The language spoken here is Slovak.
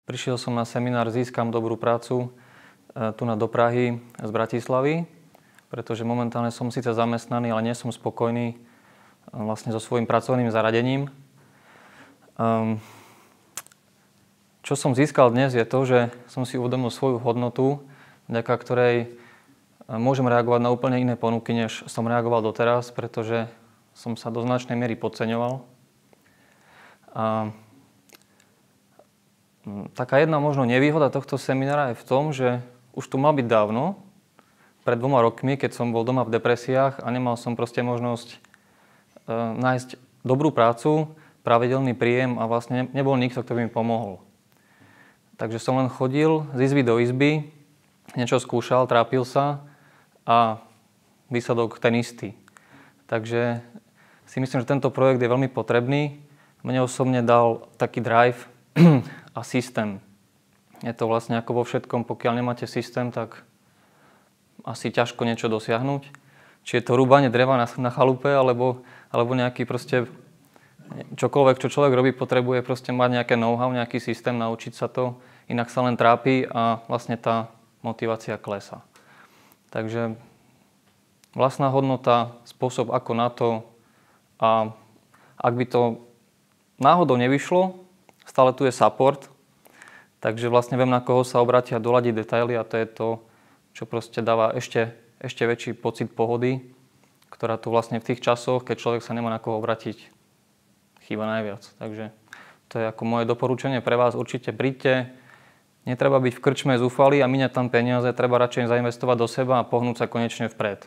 Prišiel som na seminár Získam dobrú prácu tu do Prahy z Bratislavy, pretože momentálne som síce zamestnaný, ale nie som spokojný vlastne so svojím pracovným zaradením. Čo som získal dnes je to, že som si uvedomil svoju hodnotu, vďaka ktorej môžem reagovať na úplne iné ponuky, než som reagoval doteraz, pretože som sa do značnej miery podceňoval. Taká jedna možno nevýhoda tohto seminára je v tom, že už tu mal byť dávno, pred 2 rokmi, keď som bol doma v depresiách a nemal som proste možnosť nájsť dobrú prácu, pravidelný príjem a vlastne nebol nikto, kto by mi pomohol. Takže som len chodil z izby do izby, niečo skúšal, trápil sa a výsledok ten istý. Takže si myslím, že tento projekt je veľmi potrebný. Mne osobne dal taký drive a systém. Je to vlastne ako vo všetkom, pokiaľ nemáte systém, tak asi ťažko niečo dosiahnuť. Či je to rúbanie dreva na chalupe, alebo nejaký proste čokoľvek, čo človek robí, potrebuje proste mať nejaké know-how, nejaký systém, naučiť sa to, inak sa len trápi a vlastne tá motivácia klesá. Takže vlastná hodnota, spôsob ako na to a ak by to náhodou nevyšlo, stále tu je support, takže vlastne viem, na koho sa obrátiť a doľadiť detaily a to je to, čo proste dáva ešte väčší pocit pohody, ktorá tu vlastne v tých časoch, keď človek sa nemá na koho obrátiť, chýba najviac. Takže to je ako moje doporučenie pre vás. Určite príďte, netreba byť v krčme zúfalý a míňať tam peniaze, treba radšej zainvestovať do seba a pohnúť sa konečne vpred.